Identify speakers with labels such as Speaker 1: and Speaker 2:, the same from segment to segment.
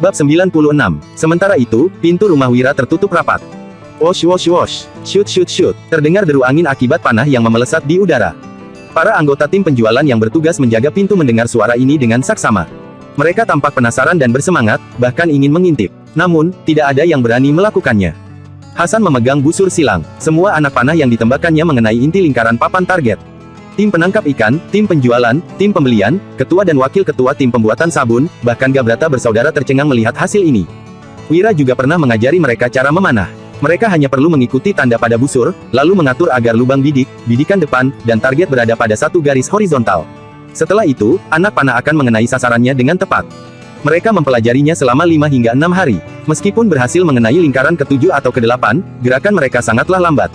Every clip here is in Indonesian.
Speaker 1: Bab 96. Sementara itu, pintu rumah Wira tertutup rapat. Wosh wosh wosh, shoot shoot shoot, terdengar deru angin akibat panah yang memelesat di udara. Para anggota tim penjualan yang bertugas menjaga pintu mendengar suara ini dengan saksama. Mereka tampak penasaran dan bersemangat, bahkan ingin mengintip. Namun, tidak ada yang berani melakukannya. Hasan memegang busur silang. Semua anak panah yang ditembakkannya mengenai inti lingkaran papan target. Tim penangkap ikan, tim penjualan, tim pembelian, ketua dan wakil ketua tim pembuatan sabun, bahkan Gabrata bersaudara tercengang melihat hasil ini. Wira juga pernah mengajari mereka cara memanah. Mereka hanya perlu mengikuti tanda pada busur, lalu mengatur agar lubang bidik, bidikan depan, dan target berada pada satu garis horizontal. Setelah itu, anak panah akan mengenai sasarannya dengan tepat. Mereka mempelajarinya selama 5 hingga 6 hari. Meskipun berhasil mengenai lingkaran ke-7 atau ke-8, gerakan mereka sangatlah lambat.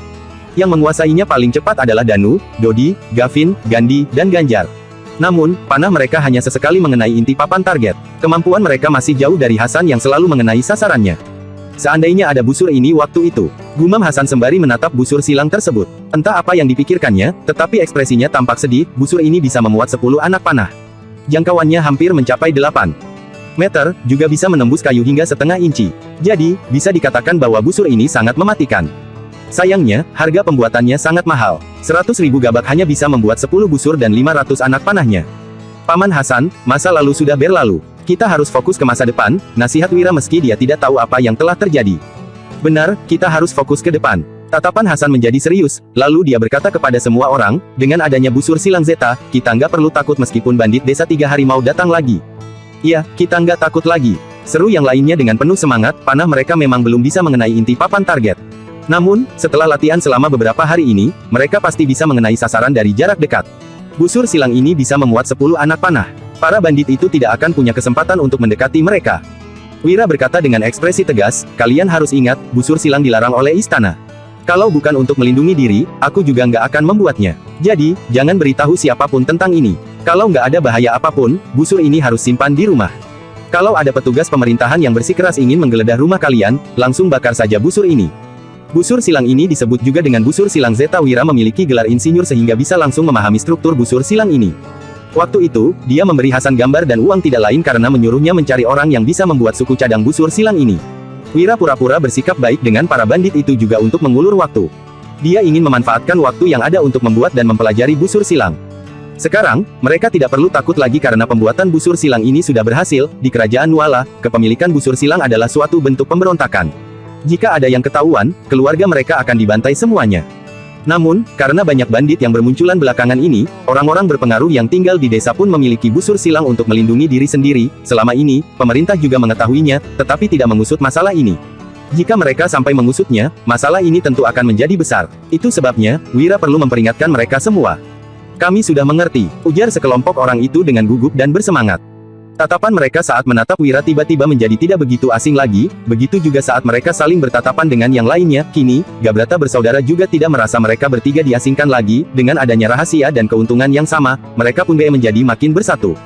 Speaker 1: Yang menguasainya paling cepat adalah Danu, Dodi, Gavin, Gandhi, dan Ganjar. Namun, panah mereka hanya sesekali mengenai inti papan target. Kemampuan mereka masih jauh dari Hasan yang selalu mengenai sasarannya. Seandainya ada busur ini waktu itu, gumam Hasan sembari menatap busur silang tersebut. Entah apa yang dipikirkannya, tetapi ekspresinya tampak sedih. Busur ini bisa memuat 10 anak panah. Jangkauannya hampir mencapai 8 meter, juga bisa menembus kayu hingga setengah inci. Jadi, bisa dikatakan bahwa busur ini sangat mematikan. Sayangnya, harga pembuatannya sangat mahal. 100.000 gabak hanya bisa membuat 10 busur dan 500 anak panahnya. Paman Hasan, masa lalu sudah berlalu. Kita harus fokus ke masa depan, nasihat Wira meski dia tidak tahu apa yang telah terjadi. Benar, kita harus fokus ke depan. Tatapan Hasan menjadi serius, lalu dia berkata kepada semua orang, dengan adanya busur silang Zeta, kita nggak perlu takut meskipun bandit desa 3 harimau datang lagi. Iya, kita nggak takut lagi. Seru yang lainnya dengan penuh semangat, panah mereka memang belum bisa mengenai inti papan target. Namun, setelah latihan selama beberapa hari ini, mereka pasti bisa mengenai sasaran dari jarak dekat. Busur silang ini bisa memuat 10 anak panah. Para bandit itu tidak akan punya kesempatan untuk mendekati mereka. Wira berkata dengan ekspresi tegas, kalian harus ingat, busur silang dilarang oleh istana. Kalau bukan untuk melindungi diri, aku juga nggak akan membuatnya. Jadi, jangan beritahu siapapun tentang ini. Kalau nggak ada bahaya apapun, busur ini harus simpan di rumah. Kalau ada petugas pemerintahan yang bersikeras ingin menggeledah rumah kalian, langsung bakar saja busur ini. Busur silang ini disebut juga dengan busur silang Zeta. Wira memiliki gelar insinyur sehingga bisa langsung memahami struktur busur silang ini. Waktu itu, dia memberi Hasan gambar dan uang tidak lain karena menyuruhnya mencari orang yang bisa membuat suku cadang busur silang ini. Wira pura-pura bersikap baik dengan para bandit itu juga untuk mengulur waktu. Dia ingin memanfaatkan waktu yang ada untuk membuat dan mempelajari busur silang. Sekarang, mereka tidak perlu takut lagi karena pembuatan busur silang ini sudah berhasil. Di kerajaan Nuala, kepemilikan busur silang adalah suatu bentuk pemberontakan. Jika ada yang ketahuan, keluarga mereka akan dibantai semuanya. Namun, karena banyak bandit yang bermunculan belakangan ini, orang-orang berpengaruh yang tinggal di desa pun memiliki busur silang untuk melindungi diri sendiri. Selama ini, pemerintah juga mengetahuinya, tetapi tidak mengusut masalah ini. Jika mereka sampai mengusutnya, masalah ini tentu akan menjadi besar. Itu sebabnya, Wira perlu memperingatkan mereka semua. Kami sudah mengerti, ujar sekelompok orang itu dengan gugup dan bersemangat. Tatapan mereka saat menatap Wira tiba-tiba menjadi tidak begitu asing lagi, begitu juga saat mereka saling bertatapan dengan yang lainnya. Kini, Gabrata bersaudara juga tidak merasa mereka bertiga diasingkan lagi. Dengan adanya rahasia dan keuntungan yang sama, mereka pun menjadi makin bersatu.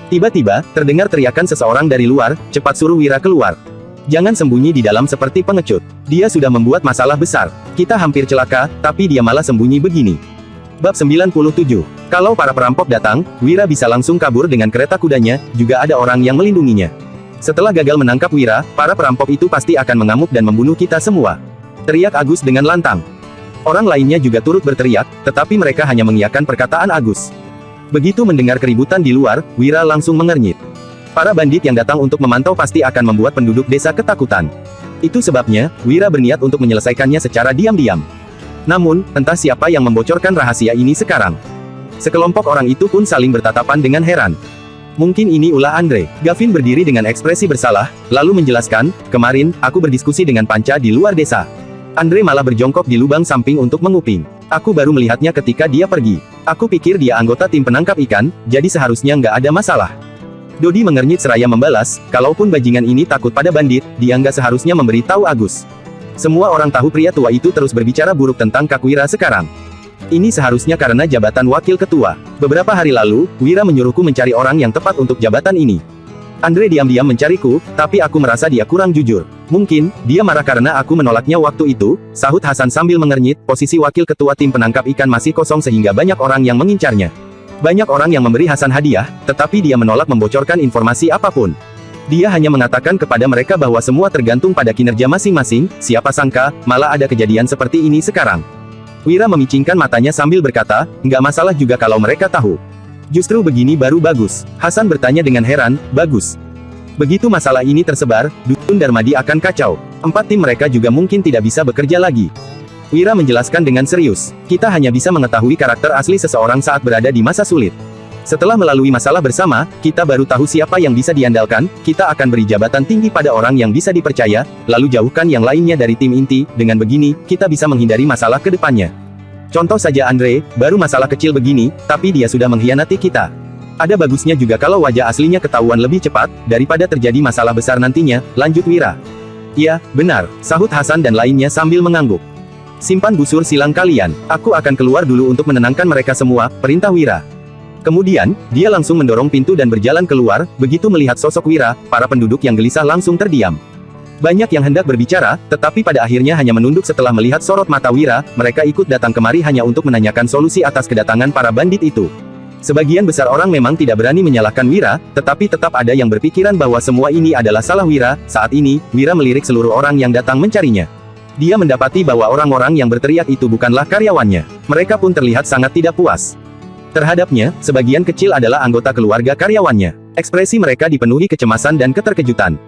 Speaker 1: Tiba-tiba, terdengar teriakan seseorang dari luar, cepat suruh Wira keluar. Jangan sembunyi di dalam seperti pengecut. Dia sudah membuat masalah besar. Kita hampir celaka, tapi dia malah sembunyi begini. Bab 97. Kalau para perampok datang, Wira bisa langsung kabur dengan kereta kudanya, juga ada orang yang melindunginya. Setelah gagal menangkap Wira, para perampok itu pasti akan mengamuk dan membunuh kita semua. Teriak Agus dengan lantang. Orang lainnya juga turut berteriak, tetapi mereka hanya mengiyakan perkataan Agus. Begitu mendengar keributan di luar, Wira langsung mengernyit. Para bandit yang datang untuk memantau pasti akan membuat penduduk desa ketakutan. Itu sebabnya, Wira berniat untuk menyelesaikannya secara diam-diam. Namun, entah siapa yang membocorkan rahasia ini sekarang. Sekelompok orang itu pun saling bertatapan dengan heran. Mungkin ini ulah Andre. Gavin berdiri dengan ekspresi bersalah, lalu menjelaskan, kemarin, aku berdiskusi dengan Panca di luar desa. Andre malah berjongkok di lubang samping untuk menguping. Aku baru melihatnya ketika dia pergi. Aku pikir dia anggota tim penangkap ikan, jadi seharusnya nggak ada masalah. Dodi mengernyit seraya membalas, kalaupun bajingan ini takut pada bandit, dia nggak seharusnya memberi tahu Agus. Semua orang tahu pria tua itu terus berbicara buruk tentang Kak Wira sekarang. Ini seharusnya karena jabatan wakil ketua. Beberapa hari lalu, Wira menyuruhku mencari orang yang tepat untuk jabatan ini. Andre diam-diam mencariku, tapi aku merasa dia kurang jujur. Mungkin, dia marah karena aku menolaknya waktu itu, sahut Hasan sambil mengernyit, posisi wakil ketua tim penangkap ikan masih kosong sehingga banyak orang yang mengincarnya. Banyak orang yang memberi Hasan hadiah, tetapi dia menolak membocorkan informasi apapun. Dia hanya mengatakan kepada mereka bahwa semua tergantung pada kinerja masing-masing, siapa sangka, malah ada kejadian seperti ini sekarang. Wira memicingkan matanya sambil berkata, nggak masalah juga kalau mereka tahu. Justru begini baru bagus. Hasan bertanya dengan heran, bagus. Begitu masalah ini tersebar, Dusun Darmadi akan kacau. 4 tim mereka juga mungkin tidak bisa bekerja lagi. Wira menjelaskan dengan serius, kita hanya bisa mengetahui karakter asli seseorang saat berada di masa sulit. Setelah melalui masalah bersama, kita baru tahu siapa yang bisa diandalkan, kita akan beri jabatan tinggi pada orang yang bisa dipercaya, lalu jauhkan yang lainnya dari tim inti, dengan begini, kita bisa menghindari masalah ke depannya. Contoh saja Andre, baru masalah kecil begini, tapi dia sudah mengkhianati kita. Ada bagusnya juga kalau wajah aslinya ketahuan lebih cepat, daripada terjadi masalah besar nantinya, lanjut Wira. Iya, benar, sahut Hasan dan lainnya sambil mengangguk. Simpan busur silang kalian, aku akan keluar dulu untuk menenangkan mereka semua, perintah Wira. Kemudian, dia langsung mendorong pintu dan berjalan keluar, begitu melihat sosok Wira, para penduduk yang gelisah langsung terdiam. Banyak yang hendak berbicara, tetapi pada akhirnya hanya menunduk setelah melihat sorot mata Wira, mereka ikut datang kemari hanya untuk menanyakan solusi atas kedatangan para bandit itu. Sebagian besar orang memang tidak berani menyalahkan Wira, tetapi tetap ada yang berpikiran bahwa semua ini adalah salah Wira. Saat ini, Wira melirik seluruh orang yang datang mencarinya. Dia mendapati bahwa orang-orang yang berteriak itu bukanlah karyawannya. Mereka pun terlihat sangat tidak puas terhadapnya, sebagian kecil adalah anggota keluarga karyawannya. Ekspresi mereka dipenuhi kecemasan dan keterkejutan.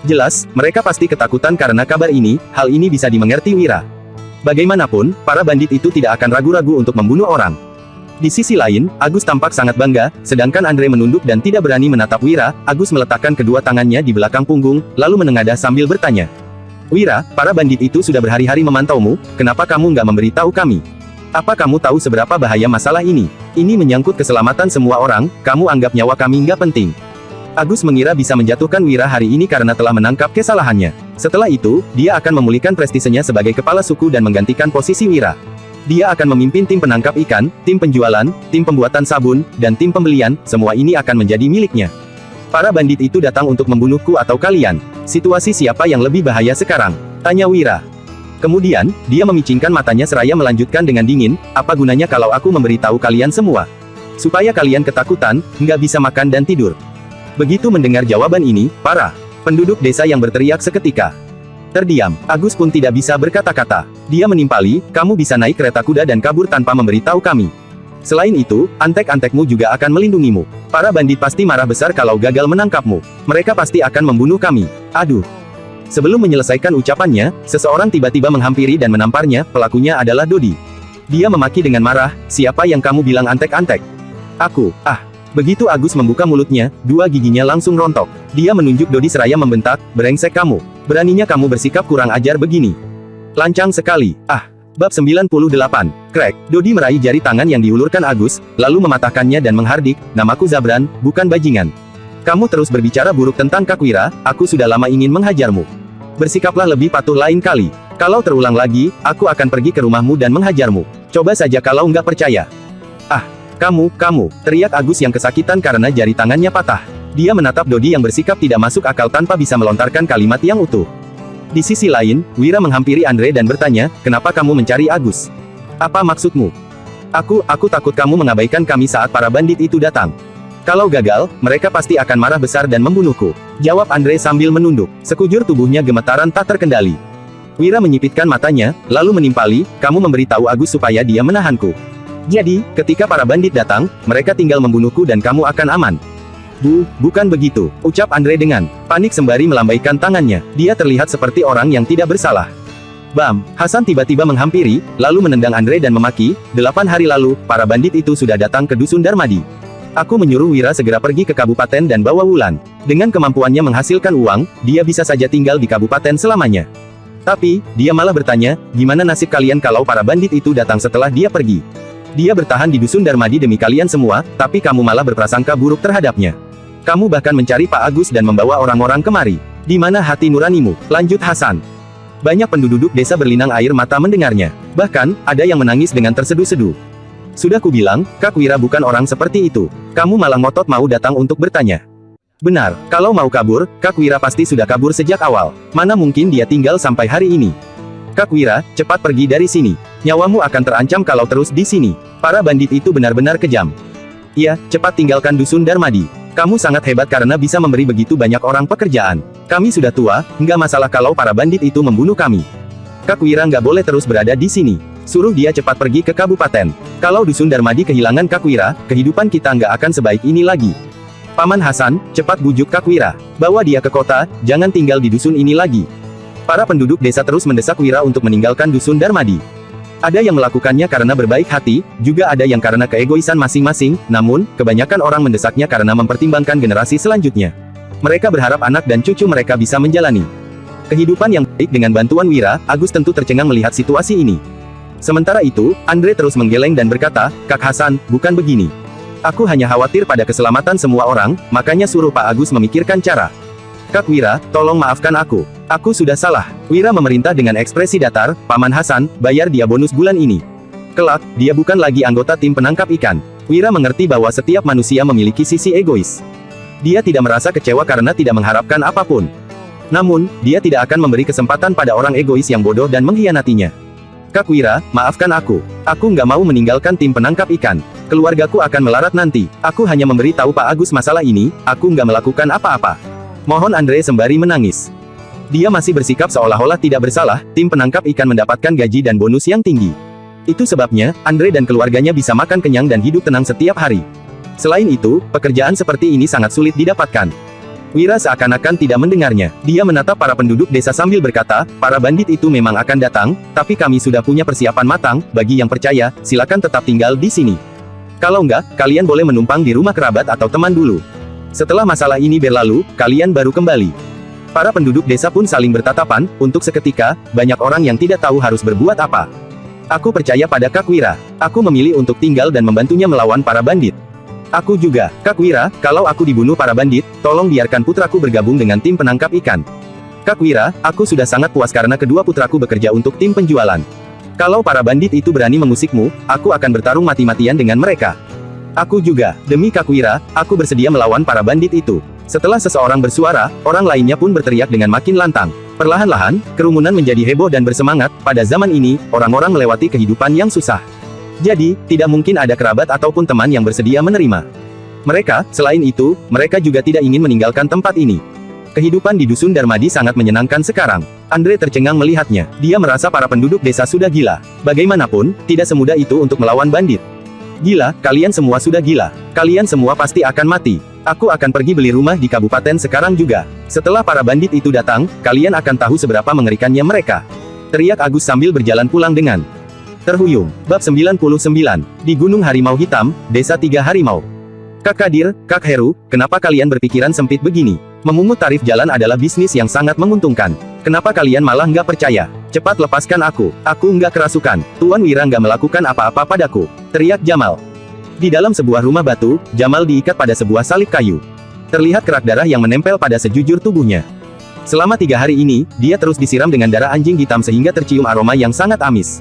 Speaker 1: Jelas, mereka pasti ketakutan karena kabar ini, hal ini bisa dimengerti Wira. Bagaimanapun, para bandit itu tidak akan ragu-ragu untuk membunuh orang. Di sisi lain, Agus tampak sangat bangga, sedangkan Andre menunduk dan tidak berani menatap Wira. Agus meletakkan kedua tangannya di belakang punggung, lalu menengadah sambil bertanya. Wira, para bandit itu sudah berhari-hari memantaumu, kenapa kamu nggak memberitahu kami? Apa kamu tahu seberapa bahaya masalah ini? Ini menyangkut keselamatan semua orang, kamu anggap nyawa kami nggak penting. Agus mengira bisa menjatuhkan Wira hari ini karena telah menangkap kesalahannya. Setelah itu, dia akan memulihkan prestisenya sebagai kepala suku dan menggantikan posisi Wira. Dia akan memimpin tim penangkap ikan, tim penjualan, tim pembuatan sabun, dan tim pembelian, semua ini akan menjadi miliknya. Para bandit itu datang untuk membunuhku atau kalian. Situasi siapa yang lebih bahaya sekarang? Tanya Wira. Kemudian, dia memicingkan matanya seraya melanjutkan dengan dingin, apa gunanya kalau aku memberitahu kalian semua? Supaya kalian ketakutan, nggak bisa makan dan tidur. Begitu mendengar jawaban ini, para penduduk desa yang berteriak seketika terdiam. Agus pun tidak bisa berkata-kata. Dia menimpali, kamu bisa naik kereta kuda dan kabur tanpa memberitahu kami. Selain itu, antek-antekmu juga akan melindungimu. Para bandit pasti marah besar kalau gagal menangkapmu. Mereka pasti akan membunuh kami. Aduh. Sebelum menyelesaikan ucapannya, seseorang tiba-tiba menghampiri dan menamparnya, pelakunya adalah Dodi. Dia memaki dengan marah, siapa yang kamu bilang antek-antek? Aku, Begitu Agus membuka mulutnya, dua giginya langsung rontok. Dia menunjuk Dodi seraya membentak, brengsek kamu. Beraninya kamu bersikap kurang ajar begini. Lancang sekali, Bab 98, Crack. Dodi meraih jari tangan yang diulurkan Agus, lalu mematahkannya dan menghardik, namaku Zabran, bukan bajingan. Kamu terus berbicara buruk tentang Kak Wira, aku sudah lama ingin menghajarmu. Bersikaplah lebih patuh lain kali. Kalau terulang lagi, aku akan pergi ke rumahmu dan menghajarmu. Coba saja kalau nggak percaya. Kamu, teriak Agus yang kesakitan karena jari tangannya patah. Dia menatap Dodi yang bersikap tidak masuk akal tanpa bisa melontarkan kalimat yang utuh. Di sisi lain, Wira menghampiri Andre dan bertanya, kenapa kamu mencari Agus? Apa maksudmu? Aku takut kamu mengabaikan kami saat para bandit itu datang. Kalau gagal, mereka pasti akan marah besar dan membunuhku. Jawab Andre sambil menunduk. Sekujur tubuhnya gemetaran tak terkendali. Wira menyipitkan matanya, lalu menimpali, kamu memberitahu Agus supaya dia menahanku. Jadi, ketika para bandit datang, mereka tinggal membunuhku dan kamu akan aman. Bukan begitu, ucap Andre dengan panik sembari melambaikan tangannya. Dia terlihat seperti orang yang tidak bersalah. Bam, Hasan tiba-tiba menghampiri, lalu menendang Andre dan memaki, 8 hari lalu, para bandit itu sudah datang ke Dusun Darmadi. Aku menyuruh Wira segera pergi ke kabupaten dan bawa Wulan. Dengan kemampuannya menghasilkan uang, dia bisa saja tinggal di kabupaten selamanya. Tapi, dia malah bertanya, gimana nasib kalian kalau para bandit itu datang setelah dia pergi? Dia bertahan di Dusun Darmadi demi kalian semua, tapi kamu malah berprasangka buruk terhadapnya. Kamu bahkan mencari Pak Agus dan membawa orang-orang kemari. Di mana hati nuranimu? Lanjut Hasan. Banyak penduduk desa berlinang air mata mendengarnya. Bahkan, ada yang menangis dengan terseduh-seduh. Sudah kubilang, Kak Wira bukan orang seperti itu. Kamu malah ngotot mau datang untuk bertanya. Benar, kalau mau kabur, Kak Wira pasti sudah kabur sejak awal. Mana mungkin dia tinggal sampai hari ini. Kak Wira, cepat pergi dari sini. Nyawamu akan terancam kalau terus di sini. Para bandit itu benar-benar kejam. Iya, cepat tinggalkan Dusun Darmadi. Kamu sangat hebat karena bisa memberi begitu banyak orang pekerjaan. Kami sudah tua, nggak masalah kalau para bandit itu membunuh kami. Kak Wira nggak boleh terus berada di sini. Suruh dia cepat pergi ke kabupaten. Kalau Dusun Darmadi kehilangan Kak Wira, kehidupan kita nggak akan sebaik ini lagi. Paman Hasan, cepat bujuk Kak Wira. Bawa dia ke kota, jangan tinggal di dusun ini lagi. Para penduduk desa terus mendesak Wira untuk meninggalkan Dusun Darmadi. Ada yang melakukannya karena berbaik hati, juga ada yang karena keegoisan masing-masing, namun, kebanyakan orang mendesaknya karena mempertimbangkan generasi selanjutnya. Mereka berharap anak dan cucu mereka bisa menjalani kehidupan yang baik dengan bantuan Wira. Agus tentu tercengang melihat situasi ini. Sementara itu, Andre terus menggeleng dan berkata, Kak Hasan, bukan begini. Aku hanya khawatir pada keselamatan semua orang, makanya suruh Pak Agus memikirkan cara. Kak Wira, tolong maafkan aku. Aku sudah salah. Wira memerintah dengan ekspresi datar, Paman Hasan, bayar dia bonus bulan ini. Kelak, dia bukan lagi anggota tim penangkap ikan. Wira mengerti bahwa setiap manusia memiliki sisi egois. Dia tidak merasa kecewa karena tidak mengharapkan apapun. Namun, dia tidak akan memberi kesempatan pada orang egois yang bodoh dan mengkhianatinya. Kak Wira, maafkan aku. Aku nggak mau meninggalkan tim penangkap ikan. Keluargaku akan melarat nanti. Aku hanya memberi tahu Pak Agus masalah ini, aku nggak melakukan apa-apa. Mohon Andre sembari menangis. Dia masih bersikap seolah-olah tidak bersalah, tim penangkap ikan mendapatkan gaji dan bonus yang tinggi. Itu sebabnya, Andre dan keluarganya bisa makan kenyang dan hidup tenang setiap hari. Selain itu, pekerjaan seperti ini sangat sulit didapatkan. Wira seakan-akan tidak mendengarnya. Dia menatap para penduduk desa sambil berkata, para bandit itu memang akan datang, tapi kami sudah punya persiapan matang. Bagi yang percaya, silakan tetap tinggal di sini. Kalau enggak, kalian boleh menumpang di rumah kerabat atau teman dulu. Setelah masalah ini berlalu, kalian baru kembali. Para penduduk desa pun saling bertatapan. Untuk seketika, banyak orang yang tidak tahu harus berbuat apa. Aku percaya pada Kak Wira. Aku memilih untuk tinggal dan membantunya melawan para bandit. Aku juga, Kak Wira, kalau aku dibunuh para bandit, tolong biarkan putraku bergabung dengan tim penangkap ikan. Kak Wira, aku sudah sangat puas karena kedua putraku bekerja untuk tim penjualan. Kalau para bandit itu berani mengusikmu, aku akan bertarung mati-matian dengan mereka. Aku juga, demi Kak Wira, aku bersedia melawan para bandit itu. Setelah seseorang bersuara, orang lainnya pun berteriak dengan makin lantang. Perlahan-lahan, kerumunan menjadi heboh dan bersemangat. Pada zaman ini, orang-orang melewati kehidupan yang susah. Jadi, tidak mungkin ada kerabat ataupun teman yang bersedia menerima mereka. Selain itu, mereka juga tidak ingin meninggalkan tempat ini. Kehidupan di Dusun Darmadi sangat menyenangkan sekarang. Andre tercengang melihatnya. Dia merasa para penduduk desa sudah gila. Bagaimanapun, tidak semudah itu untuk melawan bandit. Gila, kalian semua sudah gila. Kalian semua pasti akan mati. Aku akan pergi beli rumah di kabupaten sekarang juga. Setelah para bandit itu datang, kalian akan tahu seberapa mengerikannya mereka. Teriak Agus sambil berjalan pulang dengan terhuyung. Bab 99. Di Gunung Harimau Hitam, Desa Tiga Harimau. Kak Kadir, Kak Heru, kenapa kalian berpikiran sempit begini? Memungut tarif jalan adalah bisnis yang sangat menguntungkan. Kenapa kalian malah nggak percaya? Cepat lepaskan aku nggak kerasukan. Tuan Wira nggak melakukan apa-apa padaku. Teriak Jamal. Di dalam sebuah rumah batu, Jamal diikat pada sebuah salib kayu. Terlihat kerak darah yang menempel pada sejujur tubuhnya. Selama 3 hari ini, dia terus disiram dengan darah anjing hitam sehingga tercium aroma yang sangat amis.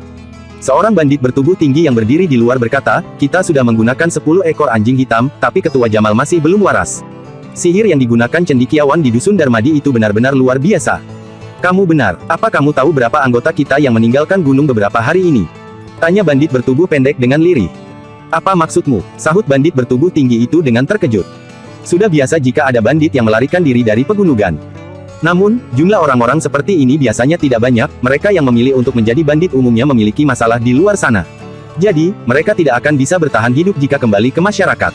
Speaker 1: Seorang bandit bertubuh tinggi yang berdiri di luar berkata, kita sudah menggunakan 10 ekor anjing hitam, tapi ketua Jamal masih belum waras. Sihir yang digunakan cendekiawan di Dusun Darmadi itu benar-benar luar biasa. Kamu benar, apa kamu tahu berapa anggota kita yang meninggalkan gunung beberapa hari ini? Tanya bandit bertubuh pendek dengan lirih. Apa maksudmu? Sahut bandit bertubuh tinggi itu dengan terkejut. Sudah biasa jika ada bandit yang melarikan diri dari pegunungan. Namun, jumlah orang-orang seperti ini biasanya tidak banyak. Mereka yang memilih untuk menjadi bandit umumnya memiliki masalah di luar sana. Jadi, mereka tidak akan bisa bertahan hidup jika kembali ke masyarakat.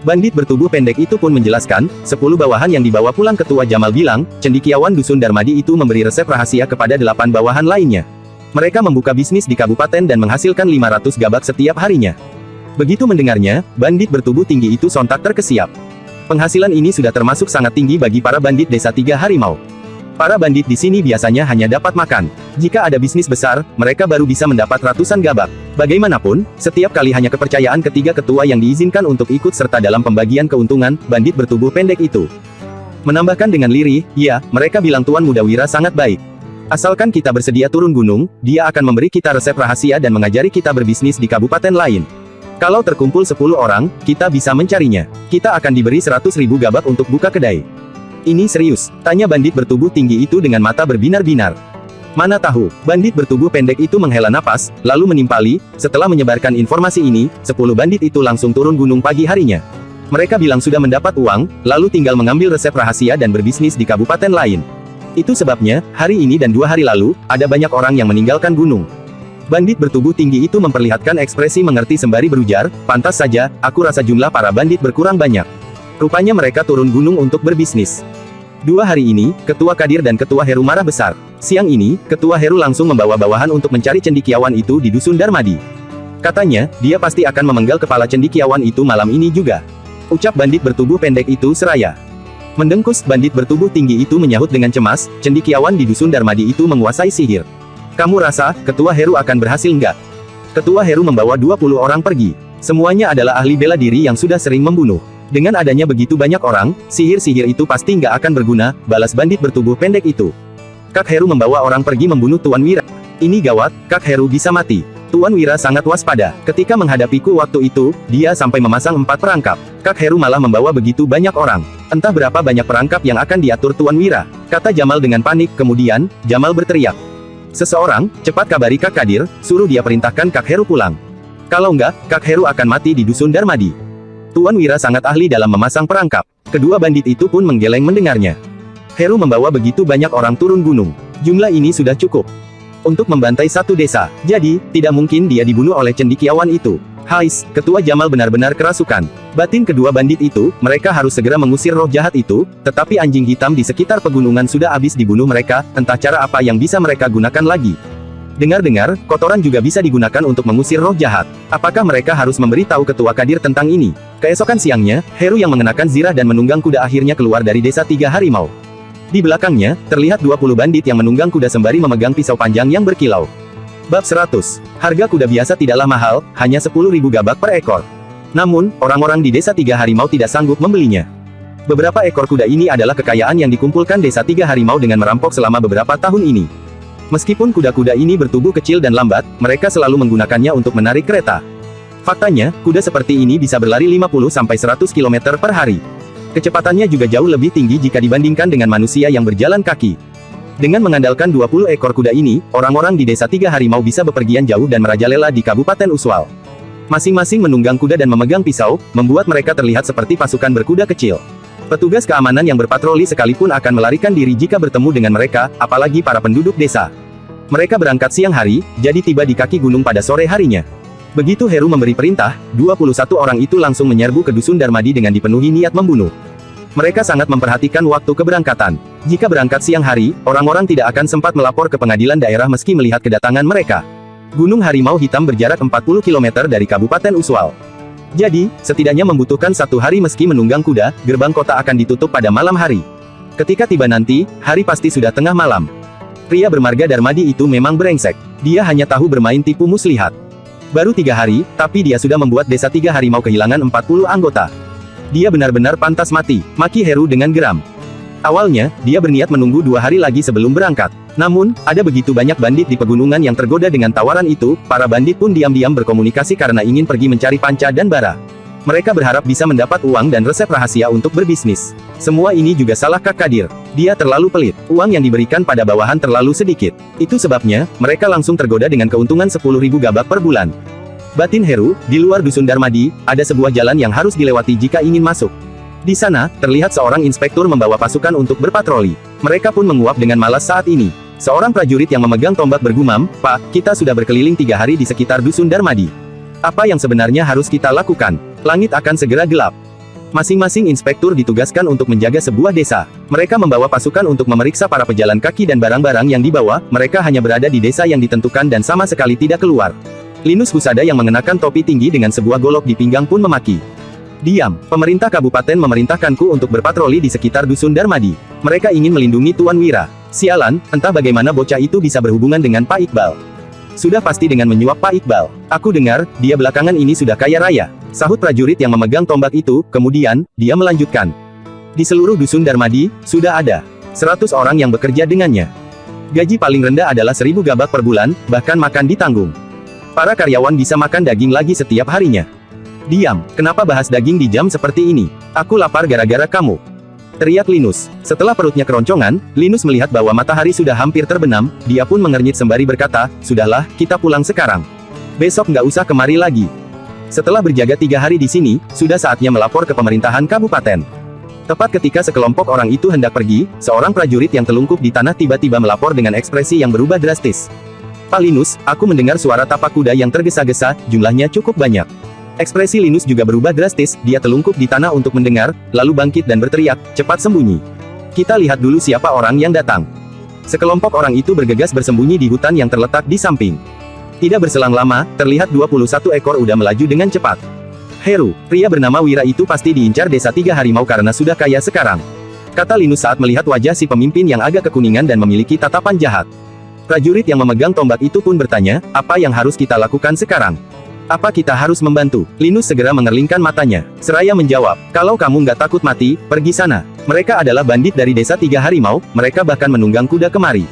Speaker 1: Bandit bertubuh pendek itu pun menjelaskan, 10 bawahan yang dibawa pulang ketua Jamal bilang, cendekiawan Dusun Darmadi itu memberi resep rahasia kepada 8 bawahan lainnya. Mereka membuka bisnis di kabupaten dan menghasilkan 500 gabak setiap harinya. Begitu mendengarnya, bandit bertubuh tinggi itu sontak terkesiap. Penghasilan ini sudah termasuk sangat tinggi bagi para bandit Desa Tiga Harimau. Para bandit di sini biasanya hanya dapat makan. Jika ada bisnis besar, mereka baru bisa mendapat ratusan gabak. Bagaimanapun, setiap kali hanya kepercayaan ketiga ketua yang diizinkan untuk ikut serta dalam pembagian keuntungan, bandit bertubuh pendek itu menambahkan dengan lirih, ya, mereka bilang Tuan Muda Wira sangat baik. Asalkan kita bersedia turun gunung, dia akan memberi kita resep rahasia dan mengajari kita berbisnis di kabupaten lain. Kalau terkumpul 10 orang, kita bisa mencarinya. Kita akan diberi 100.000 gabak untuk buka kedai. Ini serius? Tanya bandit bertubuh tinggi itu dengan mata berbinar-binar. Mana tahu, bandit bertubuh pendek itu menghela napas, lalu menimpali. Setelah menyebarkan informasi ini, 10 bandit itu langsung turun gunung pagi harinya. Mereka bilang sudah mendapat uang, lalu tinggal mengambil resep rahasia dan berbisnis di kabupaten lain. Itu sebabnya, hari ini dan 2 hari lalu, ada banyak orang yang meninggalkan gunung. Bandit bertubuh tinggi itu memperlihatkan ekspresi mengerti sembari berujar, pantas saja, aku rasa jumlah para bandit berkurang banyak. Rupanya mereka turun gunung untuk berbisnis. 2 hari ini, Ketua Kadir dan Ketua Heru marah besar. Siang ini, Ketua Heru langsung membawa bawahan untuk mencari cendekiawan itu di Dusun Darmadi. Katanya, dia pasti akan memenggal kepala cendekiawan itu malam ini juga. Ucap bandit bertubuh pendek itu seraya. Mendengkus, bandit bertubuh tinggi itu menyahut dengan cemas, cendekiawan di Dusun Darmadi itu menguasai sihir. Kamu rasa, Ketua Heru akan berhasil nggak? Ketua Heru membawa 20 orang pergi. Semuanya adalah ahli bela diri yang sudah sering membunuh. Dengan adanya begitu banyak orang, sihir-sihir itu pasti nggak akan berguna, balas bandit bertubuh pendek itu. Kak Heru membawa orang pergi membunuh Tuan Wira. Ini gawat, Kak Heru bisa mati. Tuan Wira sangat waspada. Ketika menghadapiku waktu itu, dia sampai memasang 4 perangkap. Kak Heru malah membawa begitu banyak orang. Entah berapa banyak perangkap yang akan diatur Tuan Wira, kata Jamal dengan panik. Kemudian, Jamal berteriak. Seseorang, cepat kabari Kak Kadir, suruh dia perintahkan Kak Heru pulang. Kalau enggak, Kak Heru akan mati di Dusun Darmadi. Tuan Wira sangat ahli dalam memasang perangkap. Kedua bandit itu pun menggeleng mendengarnya. Heru membawa begitu banyak orang turun gunung. Jumlah ini sudah cukup untuk membantai satu desa. Jadi, tidak mungkin dia dibunuh oleh cendekiawan itu. Hais, Ketua Jamal benar-benar kerasukan. Batin kedua bandit itu, mereka harus segera mengusir roh jahat itu, tetapi anjing hitam di sekitar pegunungan sudah habis dibunuh mereka, entah cara apa yang bisa mereka gunakan lagi. Dengar-dengar, kotoran juga bisa digunakan untuk mengusir roh jahat. Apakah mereka harus memberitahu Ketua Kadir tentang ini? Keesokan siangnya, Heru yang mengenakan zirah dan menunggang kuda akhirnya keluar dari desa 3 harimau. Di belakangnya, terlihat 20 bandit yang menunggang kuda sembari memegang pisau panjang yang berkilau. Bab 100. Harga kuda biasa tidaklah mahal, hanya 10.000 gabak per ekor. Namun, orang-orang di desa 3 harimau tidak sanggup membelinya. Beberapa ekor kuda ini adalah kekayaan yang dikumpulkan desa 3 harimau dengan merampok selama beberapa tahun ini. Meskipun kuda-kuda ini bertubuh kecil dan lambat, mereka selalu menggunakannya untuk menarik kereta. Faktanya, kuda seperti ini bisa berlari 50-100 km per hari. Kecepatannya juga jauh lebih tinggi jika dibandingkan dengan manusia yang berjalan kaki. Dengan mengandalkan 20 ekor kuda ini, orang-orang di desa 3 harimau bisa bepergian jauh dan merajalela di Kabupaten Uswal. Masing-masing menunggang kuda dan memegang pisau, membuat mereka terlihat seperti pasukan berkuda kecil. Petugas keamanan yang berpatroli sekalipun akan melarikan diri jika bertemu dengan mereka, apalagi para penduduk desa. Mereka berangkat siang hari, jadi tiba di kaki gunung pada sore harinya. Begitu Heru memberi perintah, 21 orang itu langsung menyerbu ke Dusun Darmadi dengan dipenuhi niat membunuh. Mereka sangat memperhatikan waktu keberangkatan. Jika berangkat siang hari, orang-orang tidak akan sempat melapor ke pengadilan daerah meski melihat kedatangan mereka. Gunung Harimau Hitam berjarak 40 km dari Kabupaten Uswal. Jadi, setidaknya membutuhkan 1 hari meski menunggang kuda, gerbang kota akan ditutup pada malam hari. Ketika tiba nanti, hari pasti sudah tengah malam. Pria bermarga Darmadi itu memang brengsek. Dia hanya tahu bermain tipu muslihat. Baru 3 hari, tapi dia sudah membuat desa 3 harimau kehilangan 40 anggota. Dia benar-benar pantas mati, maki Heru dengan geram. Awalnya, dia berniat menunggu 2 hari lagi sebelum berangkat. Namun, ada begitu banyak bandit di pegunungan yang tergoda dengan tawaran itu, para bandit pun diam-diam berkomunikasi karena ingin pergi mencari panca dan bara. Mereka berharap bisa mendapat uang dan resep rahasia untuk berbisnis. Semua ini juga salah Kak Kadir. Dia terlalu pelit. Uang yang diberikan pada bawahan terlalu sedikit. Itu sebabnya, mereka langsung tergoda dengan keuntungan 10.000 gabak per bulan. Batin Heru, di luar Dusun Darmadi, ada sebuah jalan yang harus dilewati jika ingin masuk. Di sana, terlihat seorang inspektur membawa pasukan untuk berpatroli. Mereka pun menguap dengan malas saat ini. Seorang prajurit yang memegang tombak bergumam, "Pak, kita sudah berkeliling 3 hari di sekitar Dusun Darmadi. Apa yang sebenarnya harus kita lakukan? Langit akan segera gelap." Masing-masing inspektur ditugaskan untuk menjaga sebuah desa. Mereka membawa pasukan untuk memeriksa para pejalan kaki dan barang-barang yang dibawa. Mereka hanya berada di desa yang ditentukan dan sama sekali tidak keluar. Linus Husada yang mengenakan topi tinggi dengan sebuah golok di pinggang pun memaki. "Diam, pemerintah kabupaten memerintahkanku untuk berpatroli di sekitar Dusun Darmadi. Mereka ingin melindungi Tuan Wira." Sialan, entah bagaimana bocah itu bisa berhubungan dengan Pak Iqbal. Sudah pasti dengan menyuap Pak Iqbal. "Aku dengar, dia belakangan ini sudah kaya raya," sahut prajurit yang memegang tombak itu. Kemudian, dia melanjutkan. "Di seluruh Dusun Darmadi, sudah ada 100 orang yang bekerja dengannya. Gaji paling rendah adalah 1.000 gabak per bulan, bahkan makan ditanggung. Para karyawan bisa makan daging lagi setiap harinya." "Diam, kenapa bahas daging di jam seperti ini? Aku lapar gara-gara kamu," teriak Linus. Setelah perutnya keroncongan, Linus melihat bahwa matahari sudah hampir terbenam. Dia pun mengernyit sembari berkata, "Sudahlah, kita pulang sekarang. Besok nggak usah kemari lagi." Setelah berjaga 3 hari di sini, sudah saatnya melapor ke pemerintahan kabupaten. Tepat ketika sekelompok orang itu hendak pergi, seorang prajurit yang telungkup di tanah tiba-tiba melapor dengan ekspresi yang berubah drastis. "Pak Linus, aku mendengar suara tapak kuda yang tergesa-gesa, jumlahnya cukup banyak." Ekspresi Linus juga berubah drastis, dia telungkup di tanah untuk mendengar, lalu bangkit dan berteriak, "Cepat sembunyi. Kita lihat dulu siapa orang yang datang." Sekelompok orang itu bergegas bersembunyi di hutan yang terletak di samping. Tidak berselang lama, terlihat 21 ekor udah melaju dengan cepat. "Heru, pria bernama Wira itu pasti diincar desa 3 harimau karena sudah kaya sekarang," kata Linus saat melihat wajah si pemimpin yang agak kekuningan dan memiliki tatapan jahat. Prajurit yang memegang tombak itu pun bertanya, "Apa yang harus kita lakukan sekarang? Apa kita harus membantu?" Linus segera mengerlingkan matanya. Seraya menjawab, "Kalau kamu nggak takut mati, pergi sana. Mereka adalah bandit dari desa 3 harimau, mereka bahkan menunggang kuda kemari.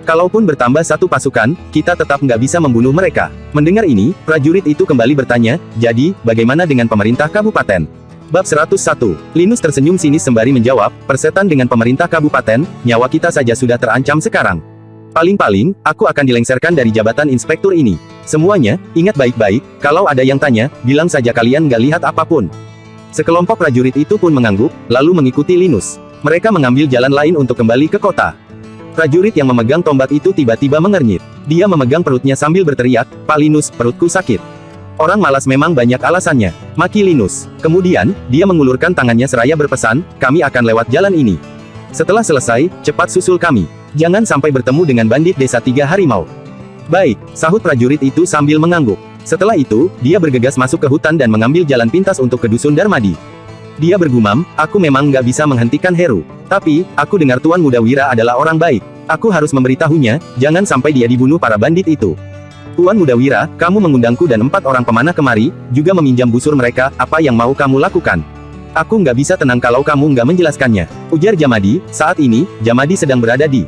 Speaker 1: Kalaupun bertambah 1 pasukan, kita tetap nggak bisa membunuh mereka." Mendengar ini, prajurit itu kembali bertanya, "Jadi, bagaimana dengan pemerintah kabupaten?" Bab 101. Linus tersenyum sinis sembari menjawab, "Persetan dengan pemerintah kabupaten, nyawa kita saja sudah terancam sekarang. Paling-paling, aku akan dilengsarkan dari jabatan inspektur ini. Semuanya, ingat baik-baik, kalau ada yang tanya, bilang saja kalian nggak lihat apapun." Sekelompok prajurit itu pun mengangguk, lalu mengikuti Linus. Mereka mengambil jalan lain untuk kembali ke kota. Prajurit yang memegang tombak itu tiba-tiba mengernyit. Dia memegang perutnya sambil berteriak, "Pak Linus, perutku sakit." "Orang malas memang banyak alasannya," maki Linus. Kemudian, dia mengulurkan tangannya seraya berpesan, "Kami akan lewat jalan ini. Setelah selesai, cepat susul kami. Jangan sampai bertemu dengan bandit desa 3 harimau." "Baik," sahut prajurit itu sambil mengangguk. Setelah itu, dia bergegas masuk ke hutan dan mengambil jalan pintas untuk ke dusun Darmadi. Dia bergumam, "Aku memang nggak bisa menghentikan Heru. Tapi, aku dengar Tuan Muda Wira adalah orang baik. Aku harus memberitahunya, jangan sampai dia dibunuh para bandit itu. Tuan Muda Wira, kamu mengundangku dan 4 orang pemanah kemari, juga meminjam busur mereka, apa yang mau kamu lakukan? Aku nggak bisa tenang kalau kamu nggak menjelaskannya," ujar Jamadi. Saat ini, Jamadi sedang berada di